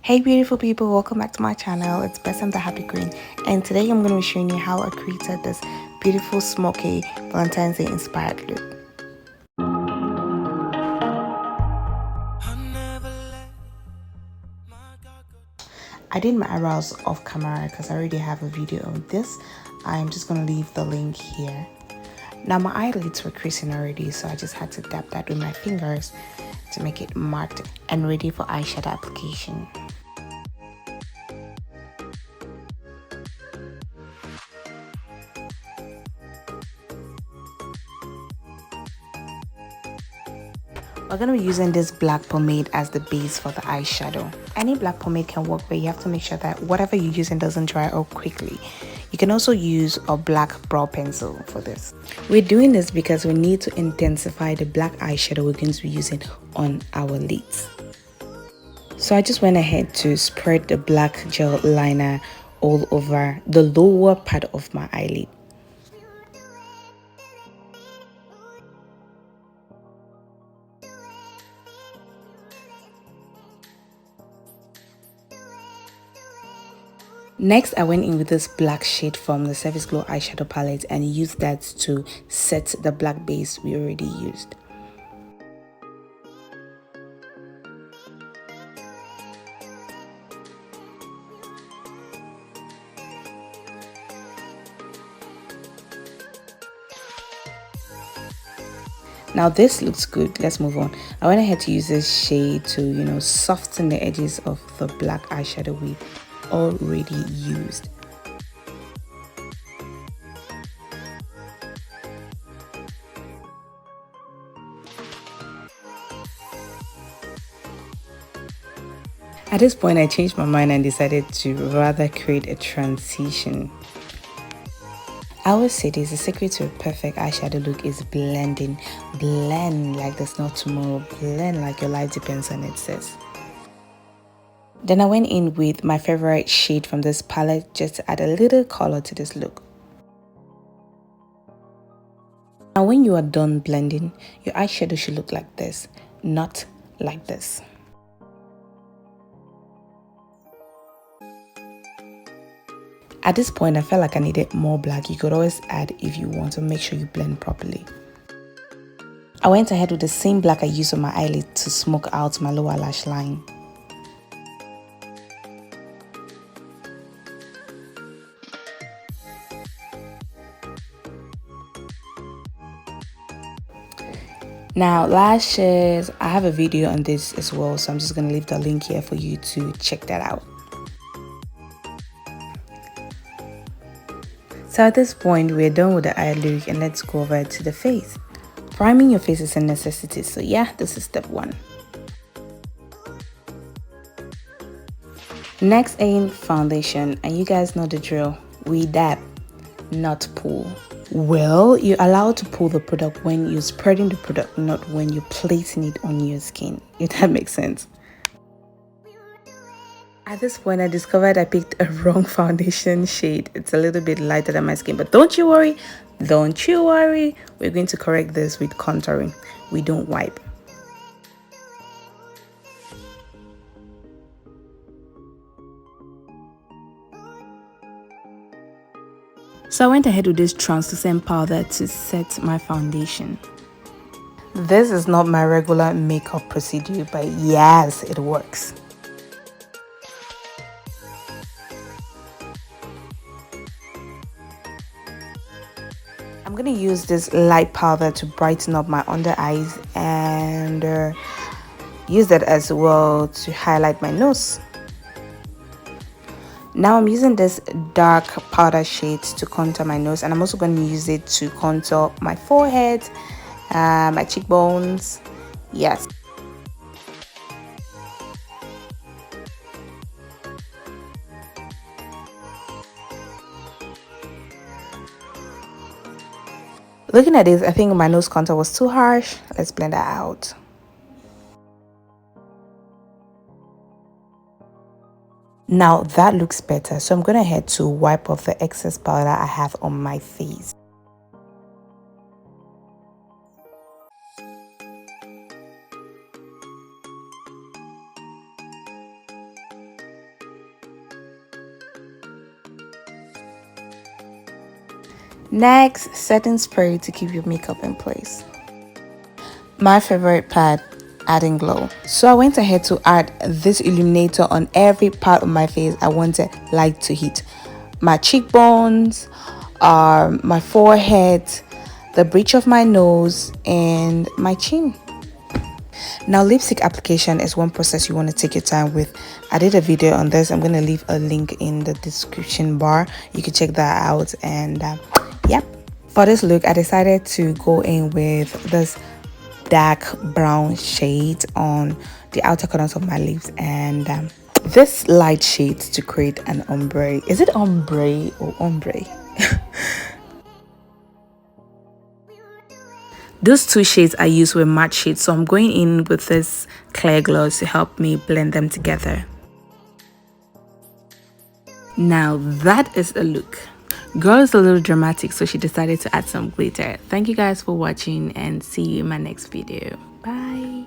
Hey beautiful people, welcome back to my channel. It's Bess, I'm the Happy Queen, and today I'm going to be showing you how I created this beautiful smoky Valentine's Day inspired look. I did my eyebrows off camera because I already have a video of this. I'm just going to leave the link here. Now my eyelids were creasing already, so I just had to dab that with my fingers to make it matte and ready for eyeshadow application. We're going to be using this black pomade as the base for the eyeshadow. Any black pomade can work, but you have to make sure that whatever you're using doesn't dry out quickly. You can also use a black brow pencil for this. We're doing this because we need to intensify the black eyeshadow we're going to be using on our lids. So I just went ahead to spread the black gel liner all over the lower part of my eyelid. Next, I went in with this black shade from the Surface Glow eyeshadow palette and used that to set the black base we already used. Now this looks good. Let's move on. I went ahead to use this shade to, soften the edges of the black eyeshadow we already used. At this point, I changed my mind and decided to rather create a transition. I always say this, the secret to a perfect eyeshadow look is blending. Blend like there's no tomorrow. Blend like your life depends on it, sis. Then I went in with my favorite shade from this palette just to add a little color to this look. Now when you are done blending, your eyeshadow should look like this, not like this. At this point, I felt like I needed more black. You could always add if you want to make sure you blend properly. I went ahead with the same black I used on my eyelid to smoke out my lower lash line. Now lashes, I have a video on this as well, so I'm just going to leave the link here for you to check that out. So at this point, we're done with the eye look and let's go over to the face. Priming your face is a necessity, so yeah, this is step one. Next ain't foundation, and you guys know the drill. We dab, not pull. Well, you're allowed to pull the product when you're spreading the product, not when you're placing it on your skin, if that makes sense. At this point, I discovered I picked a wrong foundation shade. It's a little bit lighter than my skin, but don't you worry. Don't you worry. We're going to correct this with contouring. We don't wipe. So I went ahead with this translucent powder to set my foundation. This is not my regular makeup procedure, but yes, it works. I'm going to use this light powder to brighten up my under eyes and use that as well to highlight my nose. Now I'm using this dark powder shade to contour my nose, and I'm also going to use it to contour my forehead, my cheekbones. Yes. Looking at this, I think my nose contour was too harsh. Let's blend that out. Now that looks better, so I'm going to head to wipe off the excess powder I have on my face. Next, setting spray to keep your makeup in place. My favorite part, adding glow. So I went ahead to add this illuminator on every part of my face I wanted light to hit. My cheekbones, my forehead, the bridge of my nose, and my chin. Now, lipstick application is one process you want to take your time with. I did a video on this. I'm going to leave a link in the description bar. You can check that out. And yep, for this look, I decided to go in with this dark brown shade on the outer corners of my lips and this light shade to create an ombre. Is it ombre or ombre? Those two shades I used were matte shades, so I'm going in with this clear gloss to help me blend them together. Now that is a look. Girl is a little dramatic, so she decided to add some glitter. Thank you guys for watching and see you in my next video. Bye.